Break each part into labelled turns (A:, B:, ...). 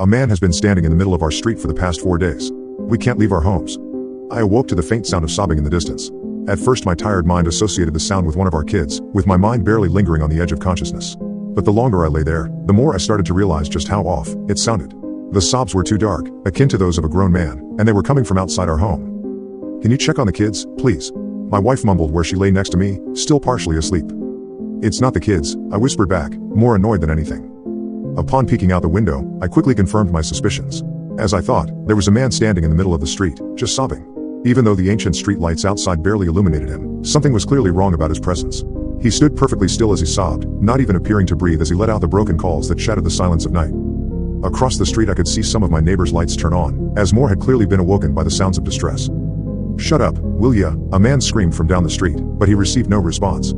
A: A man has been standing in the middle of our street for the past 4 days. We can't leave our homes. I awoke to the faint sound of sobbing in the distance. At first my tired mind associated the sound with one of our kids, with my mind barely lingering on the edge of consciousness. But the longer I lay there, the more I started to realize just how off it sounded. The sobs were too dark, akin to those of a grown man, and they were coming from outside our home. "Can you check on the kids, please?" My wife mumbled where she lay next to me, still partially asleep. "It's not the kids," I whispered back, more annoyed than anything. Upon peeking out the window, I quickly confirmed my suspicions. As I thought, there was a man standing in the middle of the street, just sobbing. Even though the ancient street lights outside barely illuminated him, something was clearly wrong about his presence. He stood perfectly still as he sobbed, not even appearing to breathe as he let out the broken calls that shattered the silence of night. Across the street I could see some of my neighbors' lights turn on, as more had clearly been awoken by the sounds of distress. "Shut up, will ya?" a man screamed from down the street, but he received no response.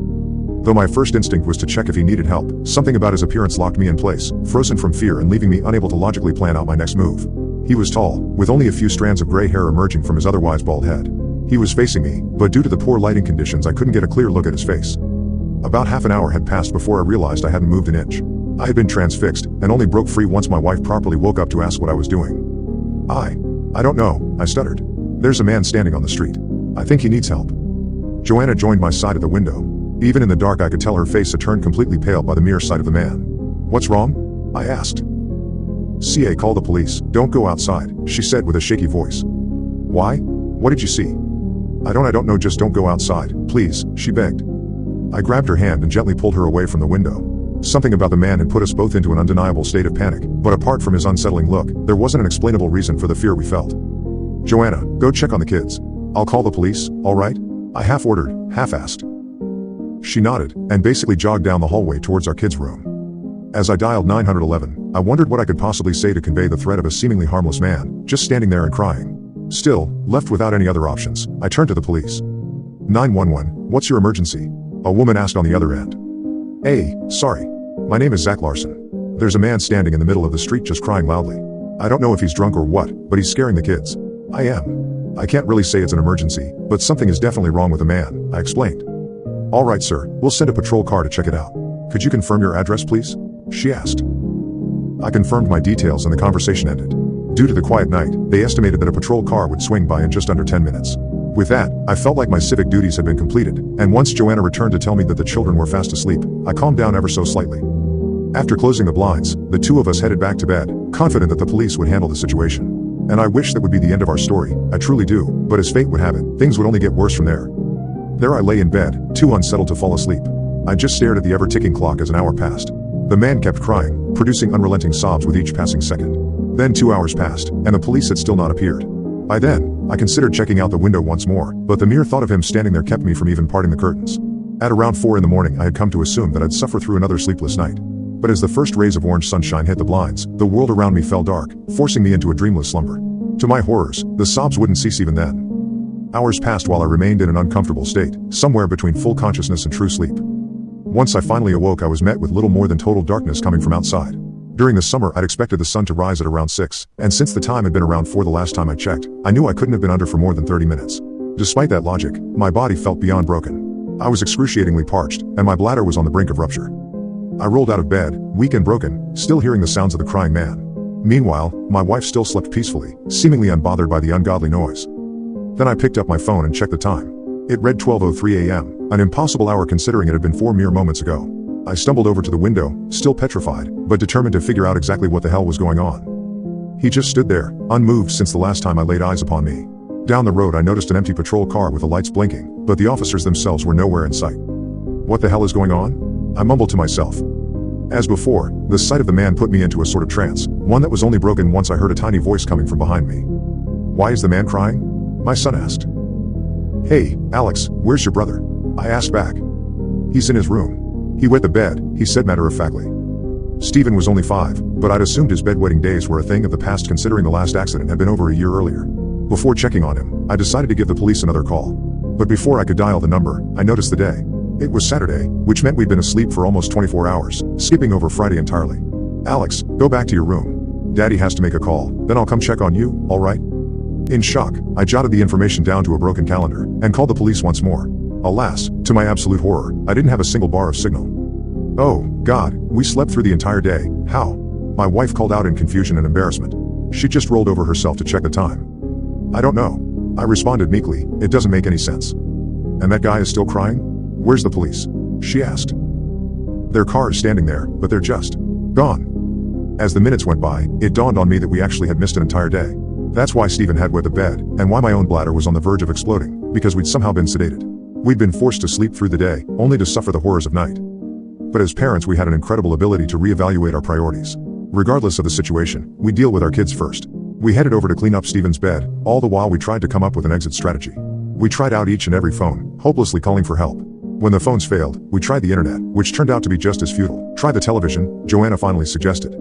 A: Though my first instinct was to check if he needed help, something about his appearance locked me in place, frozen from fear and leaving me unable to logically plan out my next move. He was tall, with only a few strands of gray hair emerging from his otherwise bald head. He was facing me, but due to the poor lighting conditions I couldn't get a clear look at his face. About half an hour had passed before I realized I hadn't moved an inch. I had been transfixed, and only broke free once my wife properly woke up to ask what I was doing. I don't know," I stuttered. "There's a man standing on the street. I think he needs help." Joanna joined my side at the window. Even in the dark I could tell her face had turned completely pale by the mere sight of the man. "What's wrong?" I asked. "Call the police, don't go outside," she said with a shaky voice. "Why? What did you see?" I don't know, just don't go outside, please," she begged. I grabbed her hand and gently pulled her away from the window. Something about the man had put us both into an undeniable state of panic, but apart from his unsettling look, there wasn't an explainable reason for the fear we felt. "Joanna, go check on the kids. I'll call the police, all right?" I half-ordered, half-asked. She nodded, and basically jogged down the hallway towards our kids' room. As I dialed 911, I wondered what I could possibly say to convey the threat of a seemingly harmless man, just standing there and crying. Still, left without any other options, I turned to the police. 911, what's your emergency?" a woman asked on the other end. "Hey, sorry. My name is Zach Larson. There's a man standing in the middle of the street just crying loudly. I don't know if he's drunk or what, but he's scaring the kids." "I am. I can't really say it's an emergency, but something is definitely wrong with the man," I explained. "All right, sir, we'll send a patrol car to check it out. Could you confirm your address, please?" she asked. I confirmed my details and the conversation ended. Due to the quiet night, they estimated that a patrol car would swing by in just under 10 minutes. With that, I felt like my civic duties had been completed, and once Joanna returned to tell me that the children were fast asleep, I calmed down ever so slightly. After closing the blinds, the two of us headed back to bed, confident that the police would handle the situation. And I wish that would be the end of our story, I truly do, but as fate would have it, things would only get worse from there. There I lay in bed, too unsettled to fall asleep. I just stared at the ever-ticking clock as an hour passed. The man kept crying, producing unrelenting sobs with each passing second. Then 2 hours passed, and the police had still not appeared. By then, I considered checking out the window once more, but the mere thought of him standing there kept me from even parting the curtains. At around 4 in the morning I had come to assume that I'd suffer through another sleepless night. But as the first rays of orange sunshine hit the blinds, the world around me fell dark, forcing me into a dreamless slumber. To my horrors, the sobs wouldn't cease even then. Hours passed while I remained in an uncomfortable state, somewhere between full consciousness and true sleep. Once I finally awoke I was met with little more than total darkness coming from outside. During the summer I'd expected the sun to rise at around 6, and since the time had been around 4 the last time I checked, I knew I couldn't have been under for more than 30 minutes. Despite that logic, my body felt beyond broken. I was excruciatingly parched, and my bladder was on the brink of rupture. I rolled out of bed, weak and broken, still hearing the sounds of the crying man. Meanwhile, my wife still slept peacefully, seemingly unbothered by the ungodly noise. Then I picked up my phone and checked the time. It read 12:03 a.m., an impossible hour considering it had been 4 mere moments ago. I stumbled over to the window, still petrified, but determined to figure out exactly what the hell was going on. He just stood there, unmoved since the last time I laid eyes upon me. Down the road I noticed an empty patrol car with the lights blinking, but the officers themselves were nowhere in sight. What the hell is going on? I mumbled to myself. As before, the sight of the man put me into a sort of trance, one that was only broken once I heard a tiny voice coming from behind me. "Why is the man crying?" my son asked. "Hey, Alex, where's your brother?" I asked back. "He's in his room. He wet the bed," he said matter-of-factly. Stephen was only 5, but I'd assumed his bedwetting days were a thing of the past considering the last accident had been over a year earlier. Before checking on him, I decided to give the police another call. But before I could dial the number, I noticed the day. It was Saturday, which meant we'd been asleep for almost 24 hours, skipping over Friday entirely. "Alex, go back to your room. Daddy has to make a call, then I'll come check on you, alright?" In shock, I jotted the information down to a broken calendar, and called the police once more. Alas, to my absolute horror, I didn't have a single bar of signal. "Oh, God, we slept through the entire day, how?" My wife called out in confusion and embarrassment. She just rolled over herself to check the time. I don't know. I responded meekly, it doesn't make any sense. And that guy is still crying? Where's the police? She asked. Their car is standing there, but they're just gone. As the minutes went by, it dawned on me that we actually had missed an entire day. That's why Stephen had wet the bed, and why my own bladder was on the verge of exploding, because we'd somehow been sedated. We'd been forced to sleep through the day, only to suffer the horrors of night. But as parents, we had an incredible ability to reevaluate our priorities. Regardless of the situation, we deal with our kids first. We headed over to clean up Stephen's bed, all the while we tried to come up with an exit strategy. We tried out each and every phone, hopelessly calling for help. When the phones failed, we tried the internet, which turned out to be just as futile. Try the television, Joanna finally suggested.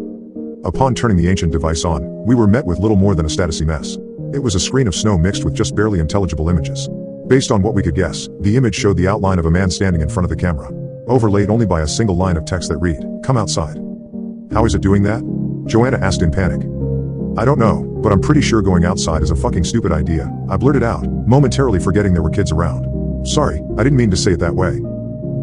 A: Upon turning the ancient device on, we were met with little more than a statusy mess. It was a screen of snow mixed with just barely intelligible images. Based on what we could guess, the image showed the outline of a man standing in front of the camera, overlaid only by a single line of text that read, "Come outside." How is it doing that? Joanna asked in panic. I don't know, but I'm pretty sure going outside is a fucking stupid idea, I blurted out, momentarily forgetting there were kids around. Sorry, I didn't mean to say it that way.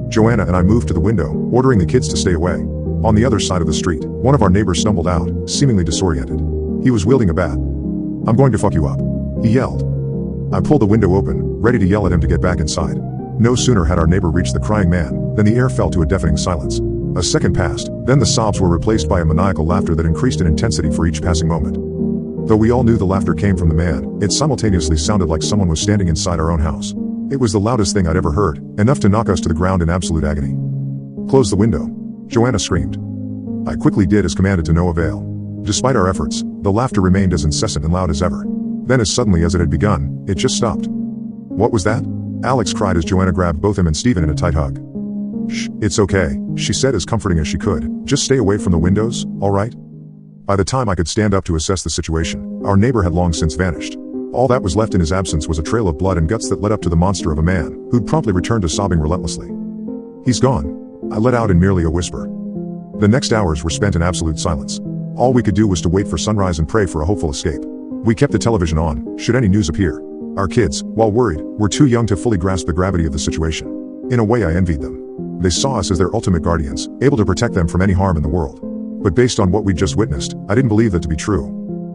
A: Joanna and I moved to the window, ordering the kids to stay away. On the other side of the street, one of our neighbors stumbled out, seemingly disoriented. He was wielding a bat. I'm going to fuck you up, he yelled. I pulled the window open, ready to yell at him to get back inside. No sooner had our neighbor reached the crying man, than the air fell to a deafening silence. A second passed, then the sobs were replaced by a maniacal laughter that increased in intensity for each passing moment. Though we all knew the laughter came from the man, it simultaneously sounded like someone was standing inside our own house. It was the loudest thing I'd ever heard, enough to knock us to the ground in absolute agony. Close the window, Joanna screamed. I quickly did as commanded to no avail. Despite our efforts, the laughter remained as incessant and loud as ever. Then as suddenly as it had begun, it just stopped. What was that? Alex cried as Joanna grabbed both him and Stephen in a tight hug. Shh, it's okay, she said as comforting as she could. Just stay away from the windows, alright? By the time I could stand up to assess the situation, our neighbor had long since vanished. All that was left in his absence was a trail of blood and guts that led up to the monster of a man, who'd promptly returned to sobbing relentlessly. He's gone, I let out in merely a whisper. The next hours were spent in absolute silence. All we could do was to wait for sunrise and pray for a hopeful escape. We kept the television on, should any news appear. Our kids, while worried, were too young to fully grasp the gravity of the situation. In a way I envied them. They saw us as their ultimate guardians, able to protect them from any harm in the world. But based on what we'd just witnessed, I didn't believe that to be true.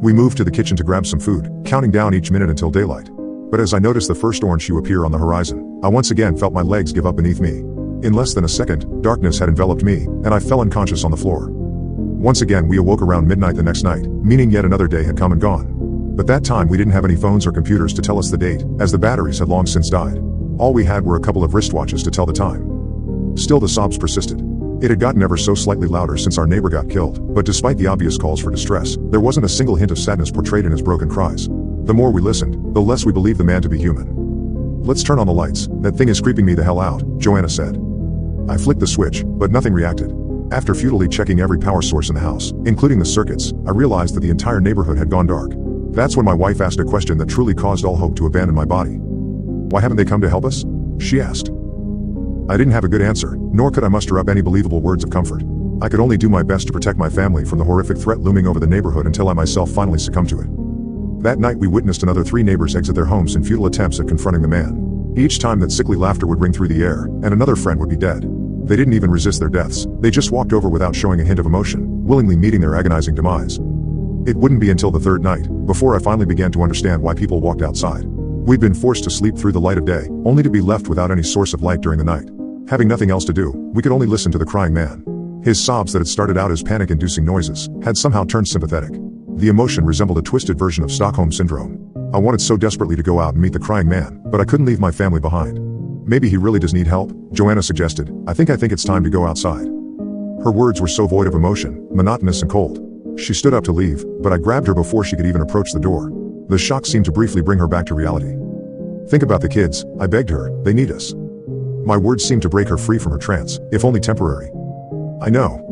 A: We moved to the kitchen to grab some food, counting down each minute until daylight. But as I noticed the first orange hue appear on the horizon, I once again felt my legs give up beneath me. In less than a second, darkness had enveloped me, and I fell unconscious on the floor. Once again we awoke around midnight the next night, meaning yet another day had come and gone. But that time we didn't have any phones or computers to tell us the date, as the batteries had long since died. All we had were a couple of wristwatches to tell the time. Still the sobs persisted. It had gotten ever so slightly louder since our neighbor got killed, but despite the obvious calls for distress, there wasn't a single hint of sadness portrayed in his broken cries. The more we listened, the less we believed the man to be human. Let's turn on the lights, that thing is creeping me the hell out, Joanna said. I flicked the switch, but nothing reacted. After futilely checking every power source in the house, including the circuits, I realized that the entire neighborhood had gone dark. That's when my wife asked a question that truly caused all hope to abandon my body. Why haven't they come to help us? She asked. I didn't have a good answer, nor could I muster up any believable words of comfort. I could only do my best to protect my family from the horrific threat looming over the neighborhood until I myself finally succumbed to it. That night we witnessed another 3 neighbors exit their homes in futile attempts at confronting the man. Each time that sickly laughter would ring through the air, and another friend would be dead. They didn't even resist their deaths, they just walked over without showing a hint of emotion, willingly meeting their agonizing demise. It wouldn't be until the 3rd night, before I finally began to understand why people walked outside. We'd been forced to sleep through the light of day, only to be left without any source of light during the night. Having nothing else to do, we could only listen to the crying man. His sobs that had started out as panic-inducing noises, had somehow turned sympathetic. The emotion resembled a twisted version of Stockholm Syndrome. I wanted so desperately to go out and meet the crying man, but I couldn't leave my family behind. Maybe he really does need help, Joanna suggested. I think it's time to go outside. Her words were so void of emotion, monotonous and cold. She stood up to leave, but I grabbed her before she could even approach the door. The shock seemed to briefly bring her back to reality. Think about the kids, I begged her, they need us. My words seemed to break her free from her trance, if only temporary. I know.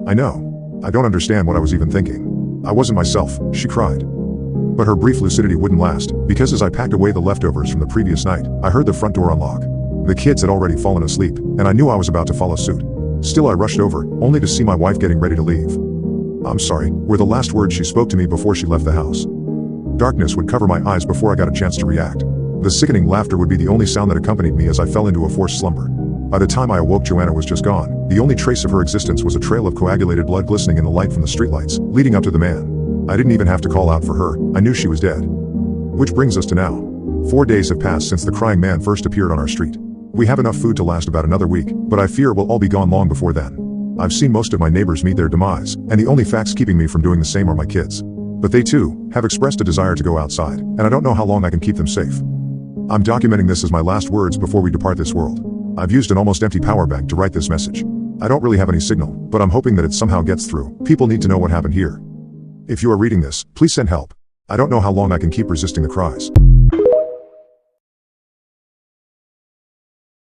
A: I don't understand what I was even thinking. I wasn't myself, she cried. But her brief lucidity wouldn't last, because as I packed away the leftovers from the previous night, I heard the front door unlock. The kids had already fallen asleep, and I knew I was about to follow suit. Still I rushed over, only to see my wife getting ready to leave. I'm sorry, were the last words she spoke to me before she left the house. Darkness would cover my eyes before I got a chance to react. The sickening laughter would be the only sound that accompanied me as I fell into a forced slumber. By the time I awoke, Joanna was just gone. The only trace of her existence was a trail of coagulated blood glistening in the light from the streetlights, leading up to the man. I didn't even have to call out for her. I knew she was dead. Which brings us to now. 4 days have passed since the crying man first appeared on our street. We have enough food to last about another week, but I fear we'll all be gone long before then. I've seen most of my neighbors meet their demise, and the only facts keeping me from doing the same are my kids. But they too have expressed a desire to go outside, and I don't know how long I can keep them safe. I'm documenting this as my last words before we depart this world. I've used an almost empty power bank to write this message. I don't really have any signal, but I'm hoping that it somehow gets through. People need to know what happened here. If you are reading this, please send help. I don't know how long I can keep resisting the cries.